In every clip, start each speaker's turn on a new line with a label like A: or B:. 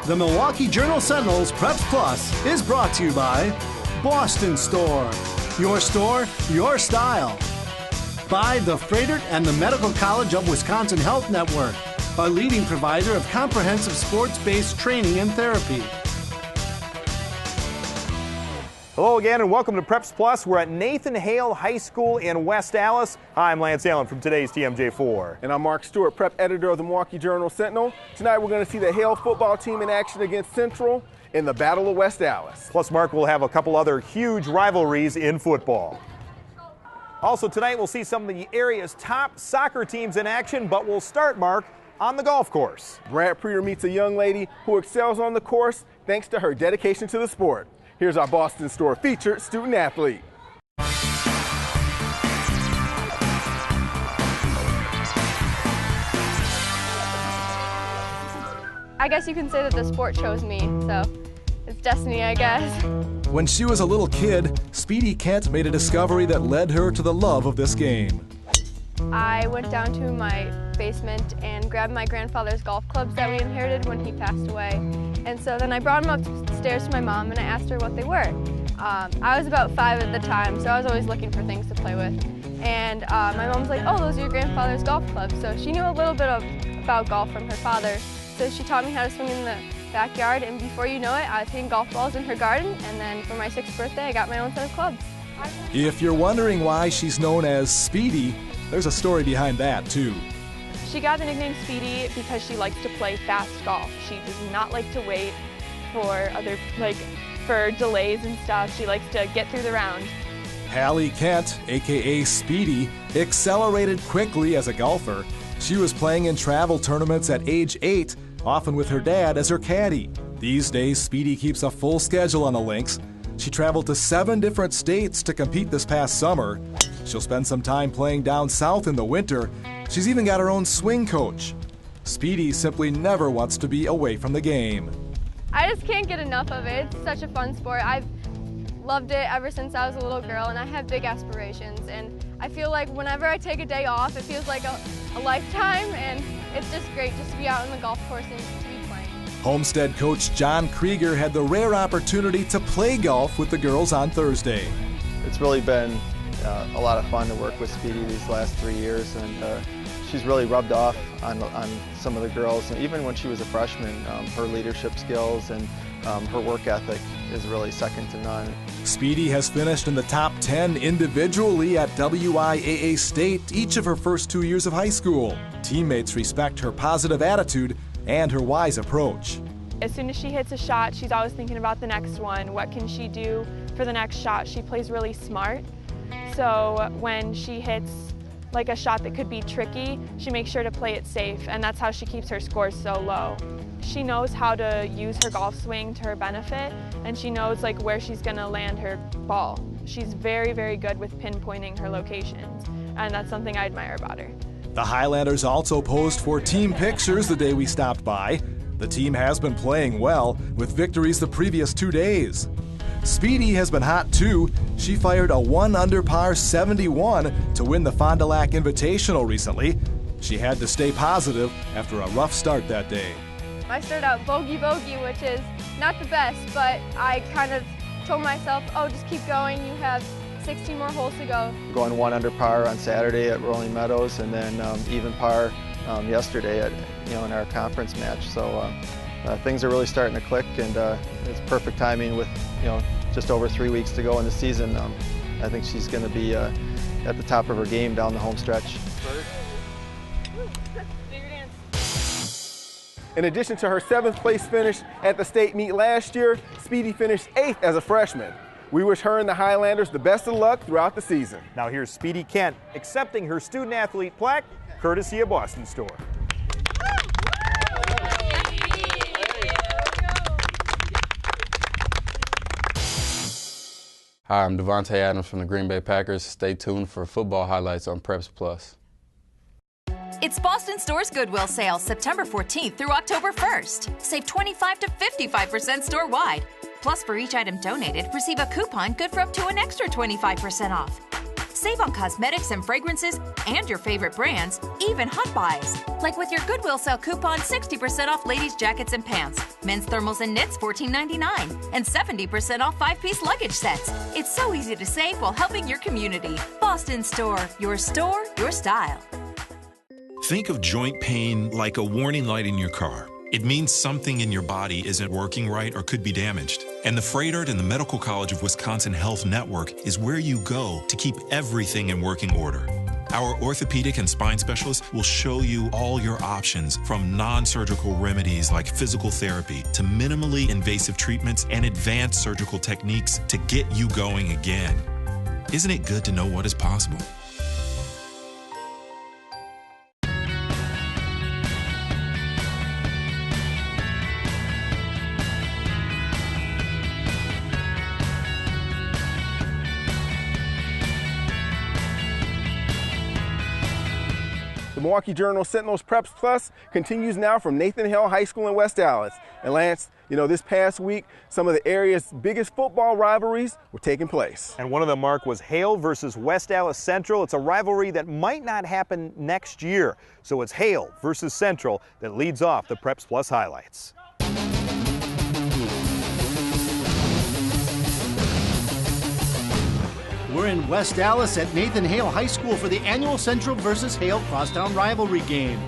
A: The Milwaukee Journal-Sentinel's Preps Plus is brought to you by Boston Store. Your store, your style. By the Freighter and the Medical College of Wisconsin Health Network, a leading provider of comprehensive sports-based training and therapy.
B: Hello again and welcome to Preps Plus. We're at Nathan Hale High School in West Allis. Hi, I'm Lance Allen from today's TMJ4.
C: And I'm Mark Stewart, prep editor of the Milwaukee Journal-Sentinel. Tonight we're going to see the Hale football team in action against Central in the Battle of West Allis.
B: Plus, Mark will have a couple other huge rivalries in football. Also tonight we'll see some of the area's top soccer teams in action, but we'll start, Mark, on the golf course.
C: Brad Preer meets a young lady who excels on the course thanks to her dedication to the sport. Here's our Boston Store featured student athlete.
D: I guess you can say that the sport chose me, so it's destiny, I guess.
E: When she was a little kid, Speedy Kent made a discovery that led her to the love of this game.
D: I went down to my basement and grabbed my grandfather's golf clubs that we inherited when he passed away. And so then I brought them upstairs to my mom and I asked her what they were. I was about 5 at the time, so I was always looking for things to play with. And my mom was like, oh, those are your grandfather's golf clubs. So she knew a little bit about golf from her father. So she taught me how to swing in the backyard, and before you know it, I was hitting golf balls in her garden, and then for my 6th birthday, I got my own set of clubs.
E: If you're wondering why she's known as Speedy, there's a story behind that, too.
F: She got the nickname Speedy because she likes to play fast golf. She does not like to wait for for delays and stuff. She likes to get through the round.
E: Hallie Kent, aka Speedy, accelerated quickly as a golfer. She was playing in travel tournaments at age 8, often with her dad as her caddy. These days, Speedy keeps a full schedule on the links. She traveled to 7 different states to compete this past summer. She'll spend some time playing down south in the winter. She's even got her own swing coach. Speedy simply never wants to be away from the game.
D: I just can't get enough of it. It's such a fun sport. I've loved it ever since I was a little girl, and I have big aspirations. And I feel like whenever I take a day off, it feels like a lifetime, and it's just great just to be out on the golf course and to be playing.
E: Homestead coach John Krieger had the rare opportunity to play golf with the girls on Thursday.
G: It's really been a lot of fun to work with Speedy these last 3 years, and she's really rubbed off on some of the girls. And even when she was a freshman, her leadership skills and her work ethic is really second to none.
E: Speedy has finished in the top 10 individually at WIAA State each of her first 2 years of high school. Teammates respect her positive attitude and her wise approach.
F: As soon as she hits a shot, she's always thinking about the next one. What can she do for the next shot? She plays really smart. So when she hits like a shot that could be tricky, she makes sure to play it safe, and that's how she keeps her scores so low. She knows how to use her golf swing to her benefit, and she knows where she's going to land her ball. She's very, very good with pinpointing her locations, and that's something I admire about her.
E: The Highlanders also posed for team pictures the day we stopped by. The team has been playing well, with victories the previous 2 days. Speedy has been hot too. She fired a 1 under par 71 to win the Fond du Lac Invitational recently. She had to stay positive after a rough start that day.
D: I started out bogey, which is not the best, but I kind of told myself, oh, just keep going. You have 16 more holes to go.
G: Going 1 under par on Saturday at Rolling Meadows, and then even par yesterday in our conference match. So things are really starting to click, and it's perfect timing with just over 3 weeks to go in the season. I think she's going to be at the top of her game down the home stretch.
C: In addition to her 7th place finish at the state meet last year, Speedy finished 8th as a freshman. We wish her and the Highlanders the best of luck throughout the season.
B: Now here's Speedy Kent accepting her student athlete plaque, courtesy of Boston Store.
H: Hi, I'm Davante Adams from the Green Bay Packers. Stay tuned for football highlights on Preps Plus.
I: It's Boston Store's Goodwill sale, September 14th through October 1st. Save 25 to 55% store-wide. Plus, for each item donated, receive a coupon good for up to an extra 25% off. Save on cosmetics and fragrances and your favorite brands, even hot buys. Like with your Goodwill Sale coupon, 60% off ladies' jackets and pants, men's thermals and knits, $14.99, and 70% off 5-piece luggage sets. It's so easy to save while helping your community. Boston Store, your style.
J: Think of joint pain like a warning light in your car. It means something in your body isn't working right or could be damaged. And the Frederick and the Medical College of Wisconsin Health Network is where you go to keep everything in working order. Our orthopedic and spine specialists will show you all your options, from non-surgical remedies like physical therapy to minimally invasive treatments and advanced surgical techniques to get you going again. Isn't it good to know what is possible?
C: The Milwaukee Journal-Sentinel's Preps Plus continues now from Nathan Hale High School in West Allis. And Lance, this past week, some of the area's biggest football rivalries were taking place.
B: And one of them, Mark, was Hale versus West Allis Central. It's a rivalry that might not happen next year. So it's Hale versus Central that leads off the Preps Plus highlights.
A: We're in West Allis at Nathan Hale High School for the annual Central versus Hale crosstown rivalry game.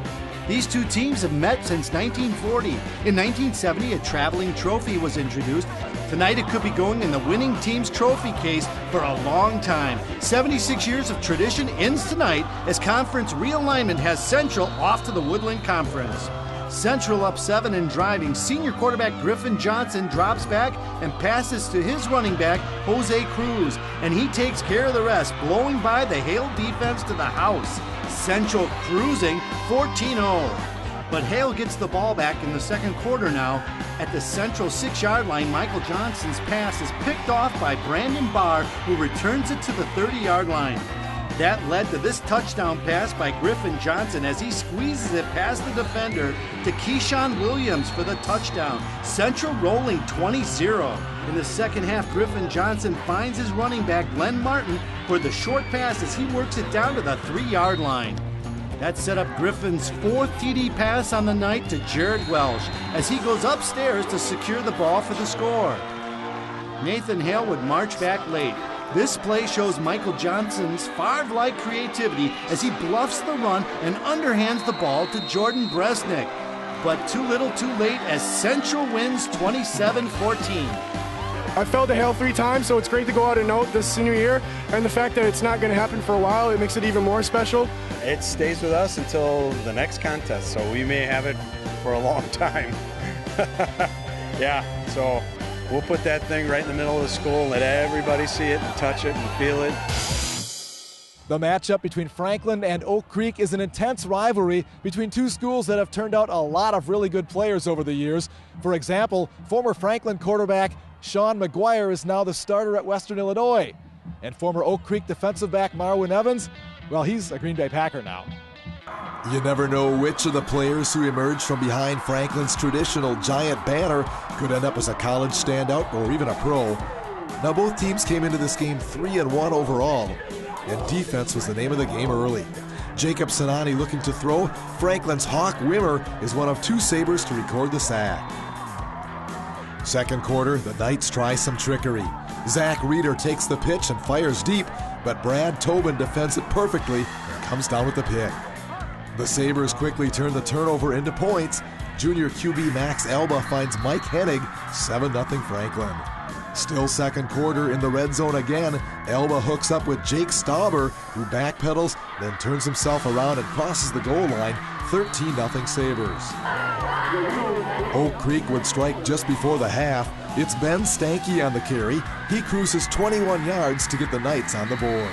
A: These two teams have met since 1940. In 1970, a traveling trophy was introduced. Tonight, it could be going in the winning team's trophy case for a long time. 76 years of tradition ends tonight as conference realignment has Central off to the Woodland Conference. Central up 7 and driving. Senior quarterback Griffin Johnson drops back and passes to his running back, Jose Cruz, and he takes care of the rest, blowing by the Hale defense to the house. Central cruising 14-0. But Hale gets the ball back in the second quarter now. At the Central 6-yard line, Michael Johnson's pass is picked off by Brandon Barr, who returns it to the 30-yard line. That led to this touchdown pass by Griffin Johnson as he squeezes it past the defender to Keyshawn Williams for the touchdown. Central rolling 20-0. In the second half, Griffin Johnson finds his running back Glenn Martin for the short pass as he works it down to the 3-yard line. That set up Griffin's 4th TD pass on the night to Jared Welsh as he goes upstairs to secure the ball for the score. Nathan Hale would march back late. This play shows Michael Johnson's Favre-like creativity as he bluffs the run and underhands the ball to Jordan Bresnick. But too little too late as Central wins 27-14.
K: I've failed to Hale 3 times, so it's great to go out and note this senior year. And the fact that it's not going to happen for a while, it makes it even more special.
L: It stays with us until the next contest, so we may have it for a long time. Yeah, so we'll put that thing right in the middle of the school and let everybody see it and touch it and feel it.
E: The matchup between Franklin and Oak Creek is an intense rivalry between two schools that have turned out a lot of really good players over the years. For example, former Franklin quarterback Sean McGuire is now the starter at Western Illinois. And former Oak Creek defensive back Marwin Evans, well, he's a Green Bay Packer now. You never know which of the players who emerged from behind Franklin's traditional giant banner could end up as a college standout or even a pro. Now both teams came into this game 3-1 overall, and defense was the name of the game early. Jacob Sinani looking to throw. Franklin's Hawk Wimmer is one of 2 Sabres to record the sack. Second quarter, the Knights try some trickery. Zach Reeder takes the pitch and fires deep, but Brad Tobin defends it perfectly and comes down with the pick. The Sabres quickly turn the turnover into points. Junior QB Max Elba finds Mike Hennig, 7-0 Franklin. Still second quarter in the red zone again. Elba hooks up with Jake Stauber, who backpedals, then turns himself around and crosses the goal line, 13-0 Sabres. Oak Creek would strike just before the half. It's Ben Stanky on the carry. He cruises 21 yards to get the Knights on the board.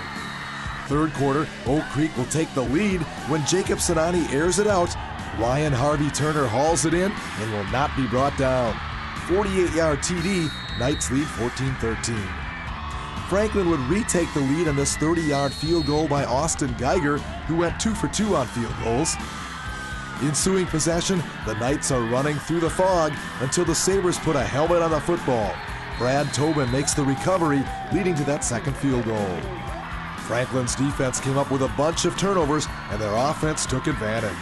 E: Third quarter, Oak Creek will take the lead when Jacob Sinani airs it out. Ryan Harvey Turner hauls it in and will not be brought down. 48-yard TD, Knights lead 14-13. Franklin would retake the lead on this 30-yard field goal by Austin Geiger, who went 2 for 2 on field goals. Ensuing possession, the Knights are running through the fog until the Sabres put a helmet on the football. Brad Tobin makes the recovery, leading to that second field goal. Franklin's defense came up with a bunch of turnovers, and their offense took advantage.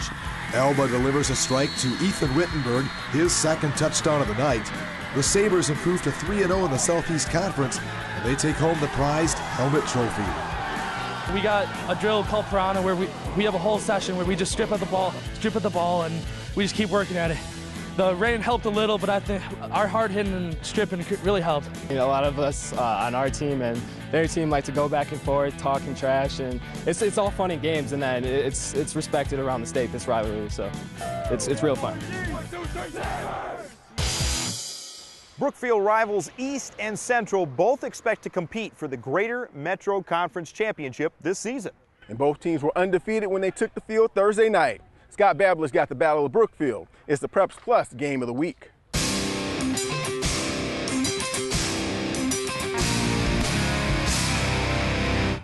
E: Elba delivers a strike to Ethan Wittenberg, his second touchdown of the night. The Sabres improved to 3-0 in the Southeast Conference, and they take home the prized helmet trophy.
M: We got a drill called Piranha where we have a whole session where we just strip at the ball, and we just keep working at it. The rain helped a little, but I think our hard hitting and stripping really helped.
N: A lot of us on our team and their team like to go back and forth, talking trash, and it's all fun and games, and then it's respected around the state, this rivalry, so it's real fun.
B: Brookfield rivals East and Central both expect to compete for the Greater Metro Conference Championship this season.
C: And both teams were undefeated when they took the field Thursday night. Scott Babler's got the Battle of Brookfield. It's the Preps Plus Game of the Week.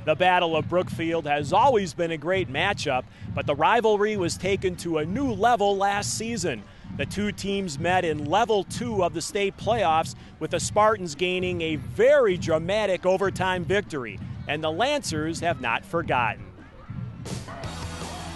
O: The Battle of Brookfield has always been a great matchup, but the rivalry was taken to a new level last season. The two teams met in Level 2 of the state playoffs, with the Spartans gaining a very dramatic overtime victory, and the Lancers have not forgotten.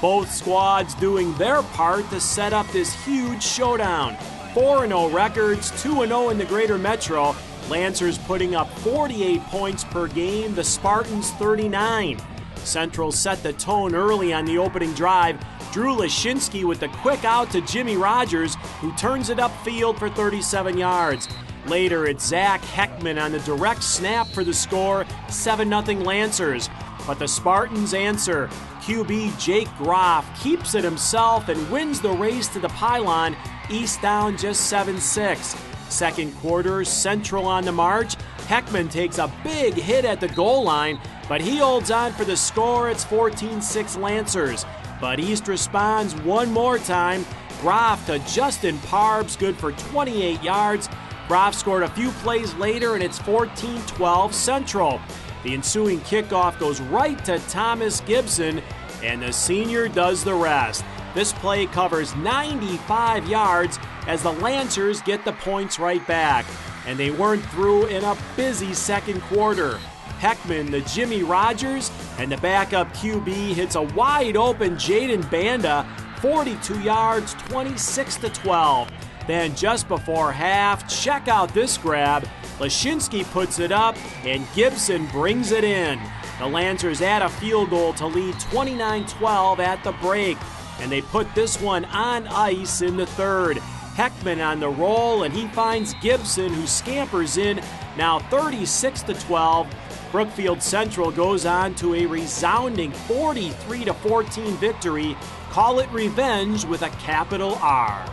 O: Both squads doing their part to set up this huge showdown. 4-0 records, 2-0 in the Greater Metro. Lancers putting up 48 points per game, the Spartans 39. Central set the tone early on the opening drive. Drew Lashinsky with the quick out to Jimmy Rogers, who turns it upfield for 37 yards. Later, it's Zach Heckman on the direct snap for the score, 7-0 Lancers. But the Spartans answer. QB Jake Groff keeps it himself and wins the race to the pylon. East down just 7-6. Second quarter, Central on the march. Heckman takes a big hit at the goal line, but he holds on for the score. It's 14-6 Lancers. But East responds one more time. Groff to Justin Parbs, good for 28 yards. Groff scored a few plays later, and it's 14-12 Central. The ensuing kickoff goes right to Thomas Gibson, and the senior does the rest. This play covers 95 yards as the Lancers get the points right back. And they weren't through in a busy second quarter. Heckman, the Jimmy Rogers, and the backup QB hits a wide open Jaden Banda, 42 yards, 26-12. Then just before half, check out this grab. Lashinsky puts it up, and Gibson brings it in. The Lancers add a field goal to lead 29-12 at the break, and they put this one on ice in the third. Heckman on the roll, and he finds Gibson, who scampers in, now 36-12. Brookfield Central goes on to a resounding 43-14 victory. Call it revenge with a capital R.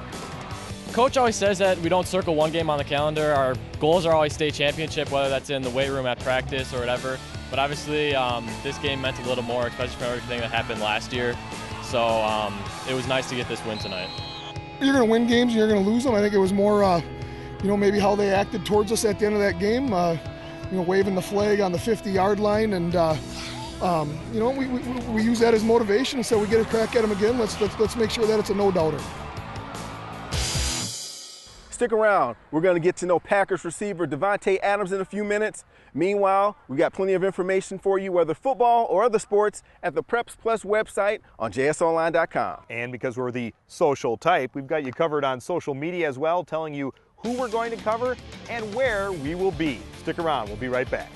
M: Coach always says that we don't circle one game on the calendar. Our goals are always state championship, whether that's in the weight room at practice or whatever. But obviously, this game meant a little more, especially from everything that happened last year. So it was nice to get this win tonight.
K: You're going to win games and you're going to lose them. I think it was more, maybe how they acted towards us at the end of that game. Waving the flag on the 50-yard line, and we use that as motivation and said we get a crack at them again. Let's make sure that it's a no-doubter.
C: Stick around. We're going to get to know Packers receiver Davante Adams in a few minutes. Meanwhile, we got plenty of information for you, whether football or other sports, at the Preps Plus website on jsonline.com.
B: And because we're the social type, we've got you covered on social media as well, telling you who we're going to cover and where we will be. Stick around. We'll be right back.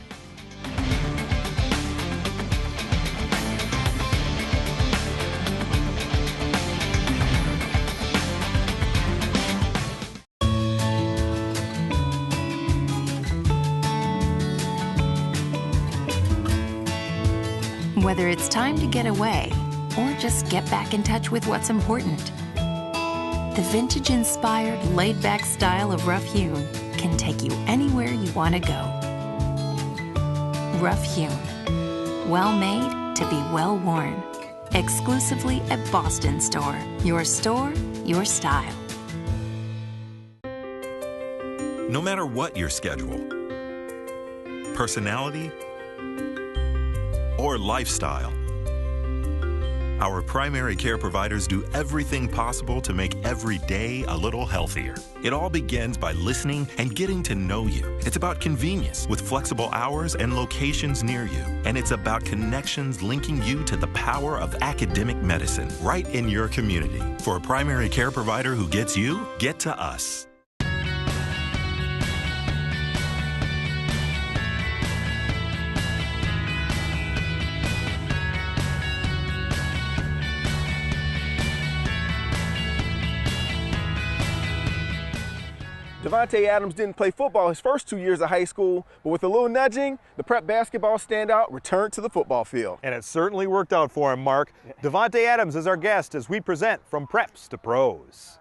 I: Whether it's time to get away or just get back in touch with what's important, the vintage-inspired, laid-back style of Rough Hewn can take you anywhere you want to go. Rough Hewn. Well made to be well worn. Exclusively at Boston Store, your style.
J: No matter what your schedule, personality, or lifestyle, Our primary care providers do everything possible to make every day a little healthier. It all begins by listening and getting to know you. It's about convenience with flexible hours and locations near you. And it's about connections linking you to the power of academic medicine right in your community. For a primary care provider who gets you, get to us.
C: Davante Adams didn't play football his first 2 years of high school, but with a little nudging, the prep basketball standout returned to the football field.
B: And it certainly worked out for him, Mark. Davante Adams is our guest as we present From Preps to Pros.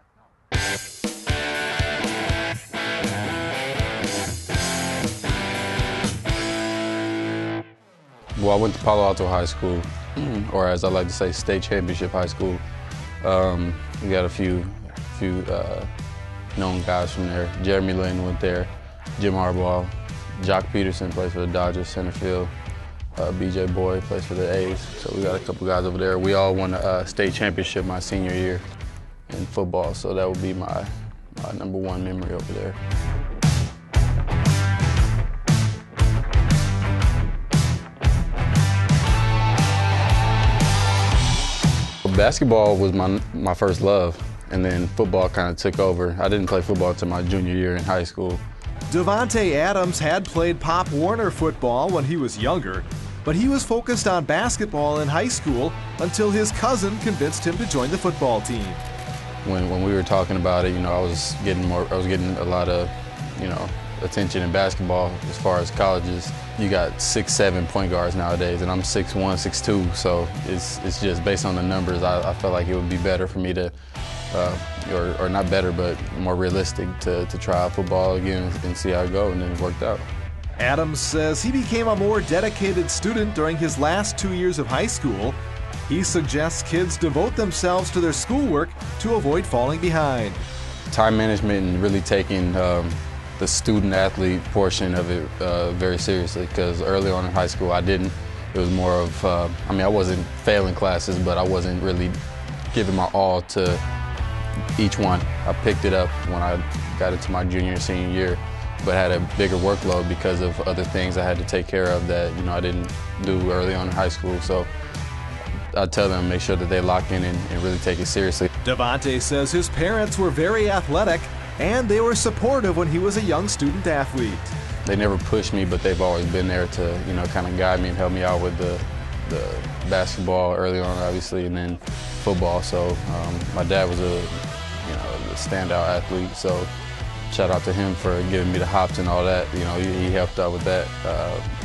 H: Well, I went to Palo Alto High School, or as I like to say, State Championship High School. We got a few known guys from there. Jeremy Lin went there, Jim Harbaugh, Jock Peterson plays for the Dodgers center field, BJ Boyd plays for the A's. So we got a couple guys over there. We all won a state championship my senior year in football, so that would be my #1 memory over there. Basketball was my first love, and then football kind of took over. I didn't play football until my junior year in high school.
E: Davante Adams had played Pop Warner football when he was younger, but he was focused on basketball in high school until his cousin convinced him to join the football team.
H: When we were talking about it, I was getting a lot of, attention in basketball as far as colleges. You got 6'7" point guards nowadays, and I'm 6'1", 6'2", so it's just based on the numbers. I felt like it would be better for me to, or not better, but more realistic to try out football again and see how it goes, and then it worked out.
E: Adams says he became a more dedicated student during his last 2 years of high school. He suggests kids devote themselves to their schoolwork to avoid falling behind.
H: Time management and really taking the student-athlete portion of it very seriously, because early on in high school I didn't. It was more of, I wasn't failing classes, but I wasn't really giving my all to each one. I picked it up when I got into my junior and senior year, but had a bigger workload because of other things I had to take care of that I didn't do early on in high school. So I tell them make sure that they lock in and really take it seriously.
E: Davante says his parents were very athletic, and they were supportive when he was a young student athlete.
H: They never pushed me, but they've always been there to, kind of guide me and help me out with the basketball early on, obviously, and then football. So my dad was a standout athlete, so shout out to him for giving me the hops and all that. He helped out with that.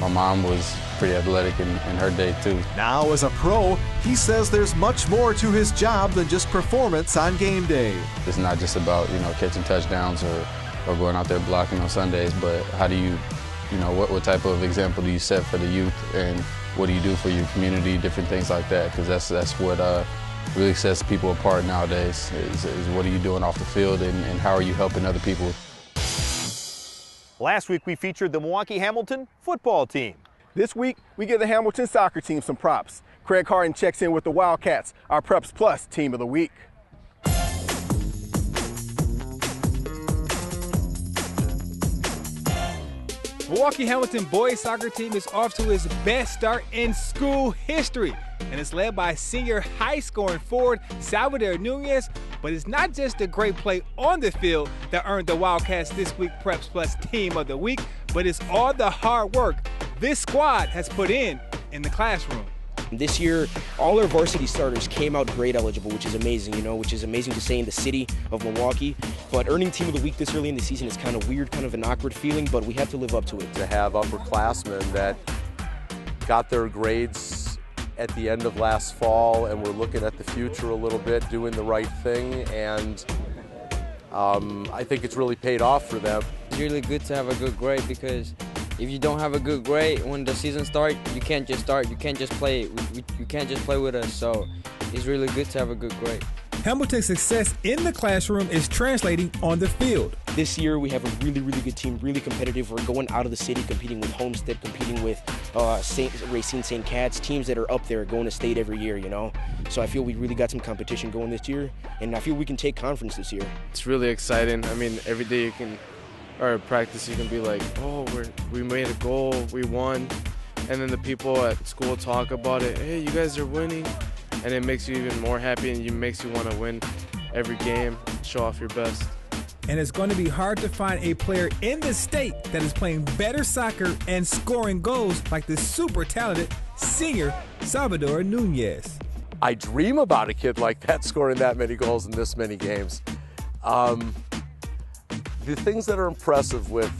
H: My mom was pretty athletic in her day too.
E: Now as a pro, he says there's much more to his job than just performance on game day.
H: It's not just about catching touchdowns or going out there blocking on Sundays, but how do you, what type of example do you set for the youth, and what do you do for your community, different things like that, because that's what really sets people apart nowadays, is what are you doing off the field, and how are you helping other people.
B: Last week we featured the Milwaukee Hamilton football team.
C: This week, we give the Hamilton soccer team some props. Craig Harden checks in with the Wildcats, our Preps Plus Team of the Week.
P: Milwaukee Hamilton boys soccer team is off to its best start in school history, and it's led by senior high-scoring forward Salvador Nunez. But it's not just the great play on the field that earned the Wildcats this week Preps Plus Team of the Week, but it's all the hard work this squad has put in the classroom.
Q: This year, all our varsity starters came out grade eligible, which is amazing, which is amazing to say in the city of Milwaukee. But earning Team of the Week this early in the season is kind of weird, kind of an awkward feeling, but we have to live up to it.
R: To have upperclassmen that got their grades at the end of last fall and we're looking at the future a little bit, doing the right thing, and I think it's really paid off for them.
S: It's really good to have a good grade, because if you don't have a good grade when the season starts, you can't just start. You can't just play. You can't just play with us. So it's really good to have a good grade.
P: Hamilton's success in the classroom is translating on the field.
Q: This year we have a really, really good team, really competitive. We're going out of the city, competing with Homestead, competing with Racine St. Cat's, teams that are up there going to state every year, you know. So I feel we really got some competition going this year, and I feel we can take conference this year.
T: It's really exciting. I mean, every day or practice, you can be like, oh, we made a goal, we won. And then the people at school talk about it, hey, you guys are winning. And it makes you even more happy, and it makes you want to win every game, show off your best.
P: And it's going to be hard to find a player in the state that is playing better soccer and scoring goals like the super talented senior Salvador Nunez.
R: I dream about a kid like that scoring that many goals in this many games. The things that are impressive with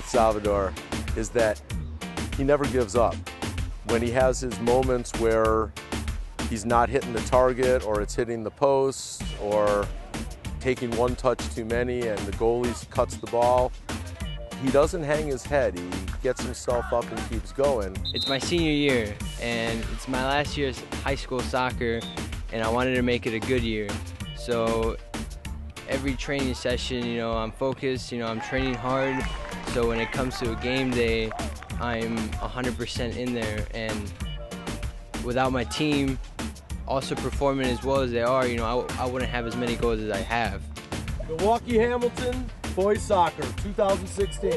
R: Salvador is that he never gives up. When he has his moments where he's not hitting the target, or it's hitting the post, or taking one touch too many and the goalie cuts the ball, he doesn't hang his head. He gets himself up and keeps going.
U: It's my senior year, and it's my last year's high school soccer, and I wanted to make it a good year. So every training session, you know, I'm focused, you know, I'm training hard. So when it comes to a game day, I'm 100% in there, and without my team also performing as well as they are, you know, I wouldn't have as many goals as I have.
V: Milwaukee Hamilton boys soccer 2016.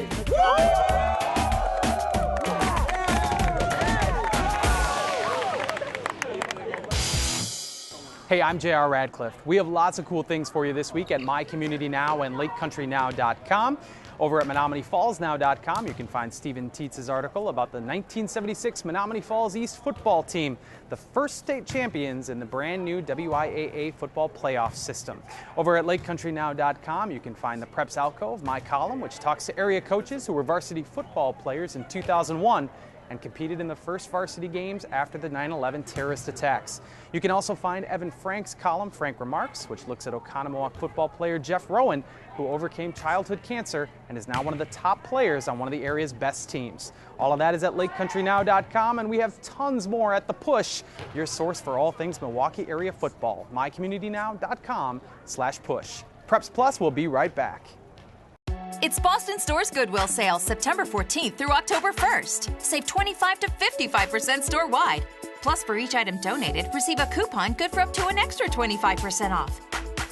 W: Hey, I'm J.R. Radcliffe. We have lots of cool things for you this week at My Community Now and LakeCountryNow.com. Over at MenomineyFallsNow.com, you can find Stephen Tietz's article about the 1976 Menominee Falls East football team, the first state champions in the brand new WIAA football playoff system. Over at LakeCountryNow.com, you can find the Preps Alcove, my column, which talks to area coaches who were varsity football players in 2001 and competed in the first varsity games after the 9/11 terrorist attacks. You can also find Evan Frank's column, Frank Remarks, which looks at Oconomowoc football player Jeff Rowan, who overcame childhood cancer and is now one of the top players on one of the area's best teams. All of that is at LakeCountryNow.com, and we have tons more at The Push, your source for all things Milwaukee area football. MyCommunityNow.com/push. Preps Plus will be right back.
I: It's Boston Store's Goodwill sale, September 14th through October 1st. Save 25 to 55% store-wide. Plus, for each item donated, receive a coupon good for up to an extra 25% off.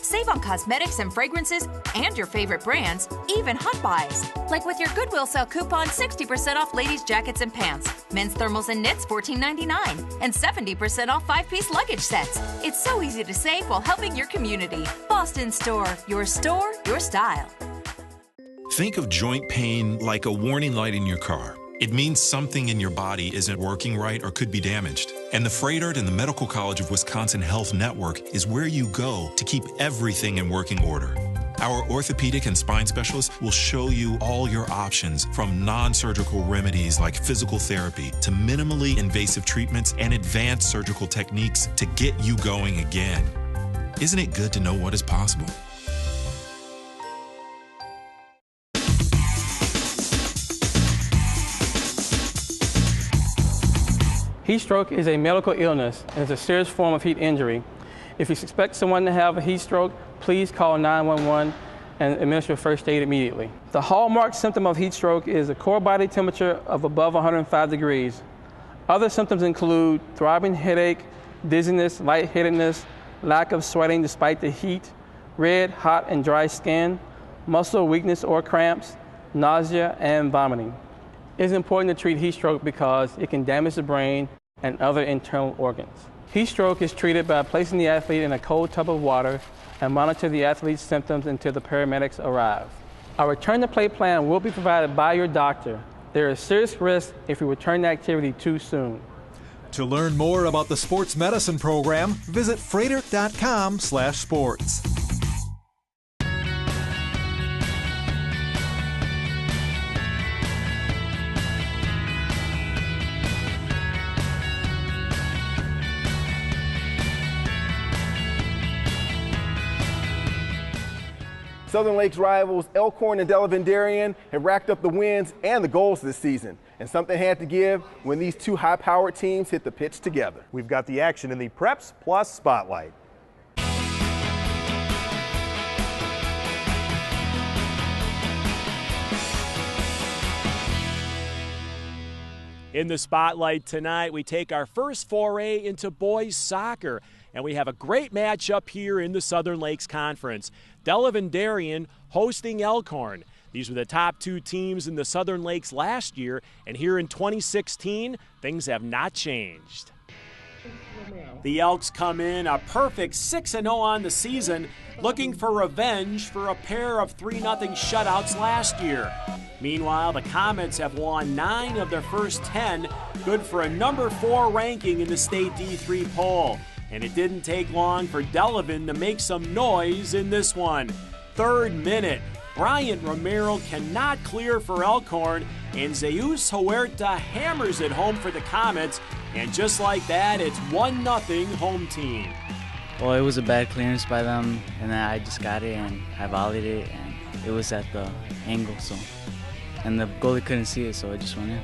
I: Save on cosmetics and fragrances and your favorite brands, even hot buys. Like with your Goodwill sale coupon, 60% off ladies' jackets and pants, men's thermals and knits, $14.99, and 70% off 5-piece luggage sets. It's so easy to save while helping your community. Boston Store, your style.
J: Think of joint pain like a warning light in your car. It means something in your body isn't working right or could be damaged. And the Freighter and the Medical College of Wisconsin Health Network is where you go to keep everything in working order. Our orthopedic and spine specialists will show you all your options, from non-surgical remedies like physical therapy to minimally invasive treatments and advanced surgical techniques to get you going again. Isn't it good to know what is possible?
X: Heat stroke is a medical illness and is a serious form of heat injury. If you suspect someone to have a heat stroke, please call 911 and administer first aid immediately. The hallmark symptom of heat stroke is a core body temperature of above 105 degrees. Other symptoms include throbbing headache, dizziness, lightheadedness, lack of sweating despite the heat, red, hot, and dry skin, muscle weakness or cramps, nausea, and vomiting. It's important to treat heat stroke because it can damage the brain and other internal organs. Heat stroke is treated by placing the athlete in a cold tub of water and monitor the athlete's symptoms until the paramedics arrive. A return to play plan will be provided by your doctor. There is serious risk if you return to activity too soon.
E: To learn more about the sports medicine program, visit freighter.com/sports.
C: Southern Lakes rivals Elkhorn and Delavan-Darien have racked up the wins and the goals this season. And something had to give when these two high-powered teams hit the pitch together.
B: We've got the action in the Preps Plus Spotlight.
O: In the spotlight tonight, we take our first foray into boys soccer, and we have a great matchup here in the Southern Lakes Conference. Delavan-Darien hosting Elkhorn. These were the top two teams in the Southern Lakes last year, and here in 2016, things have not changed. The Elks come in a perfect 6-0 on the season, looking for revenge for a pair of 3-0 shutouts last year. Meanwhile, the Comets have won 9 of their first 10, good for a number 4 ranking in the state D3 poll. And it didn't take long for Delavan to make some noise in this one. 3rd minute, Bryant Romero cannot clear for Elkhorn, and Zeus Huerta hammers it home for the Comets, and just like that, it's 1-0 home team.
A: Well, it was a bad clearance by them, and then I just got it, and I volleyed it, and it was at the angle, and the goalie couldn't see it, so it just went in.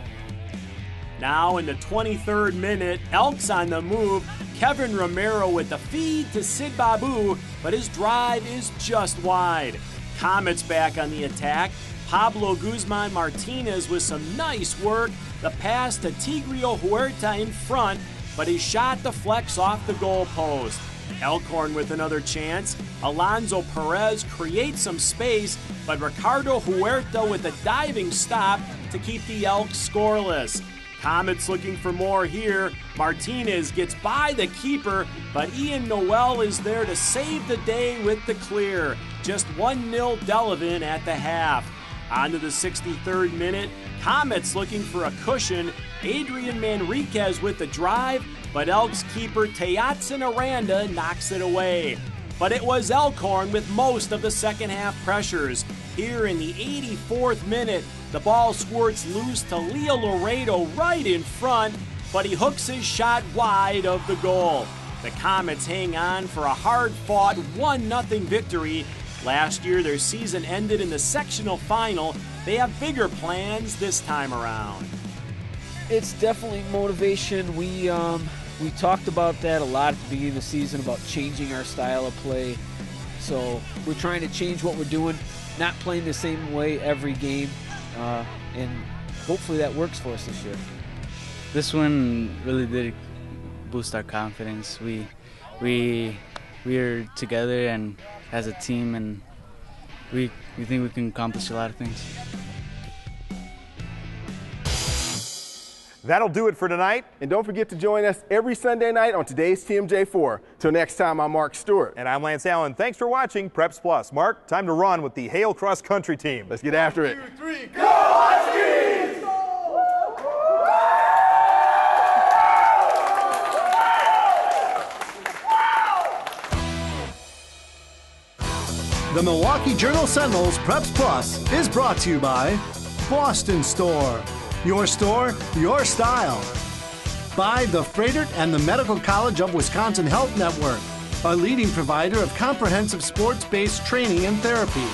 O: Now in the 23rd minute, Elks on the move. Kevin Romero with the feed to Sid Babu, but his drive is just wide. Comets back on the attack. Pablo Guzman Martinez with some nice work. The pass to Tigrio Huerta in front, but his shot deflects off the goal post. Elkhorn with another chance. Alonzo Perez creates some space, but Ricardo Huerta with a diving stop to keep the Elks scoreless. Comets looking for more here. Martinez gets by the keeper, but Ian Noel is there to save the day with the clear. Just 1-0 Delavan at the half. On to the 63rd minute. Comets looking for a cushion. Adrian Manriquez with the drive, but Elks keeper Teatsin Aranda knocks it away. But it was Elkhorn with most of the second half pressures. Here in the 84th minute, the ball squirts loose to Leo Laredo right in front, but he hooks his shot wide of the goal. The Comets hang on for a hard-fought 1-0 victory. Last year, their season ended in the sectional final. They have bigger plans this time around.
D: It's definitely motivation. We talked about that a lot at the beginning of the season, about changing our style of play. So we're trying to change what we're doing, not playing the same way every game, and hopefully that works for us this year.
A: This one really did boost our confidence. We are together and as a team, and we think we can accomplish a lot of things.
B: That'll do it for tonight.
C: And don't forget to join us every Sunday night on today's TMJ4. Till next time, I'm Mark Stewart.
B: And I'm Lance Allen. Thanks for watching Preps Plus. Mark, time to run with the Hale Cross Country team.
C: Let's get after it.
B: 1, 2, 3, go Huskies!
F: The Milwaukee Journal-Sentinel's Preps Plus is brought to you by Boston Store. Your store, your style. By the Freighter and the Medical College of Wisconsin Health Network, a leading provider of comprehensive sports-based training and therapy.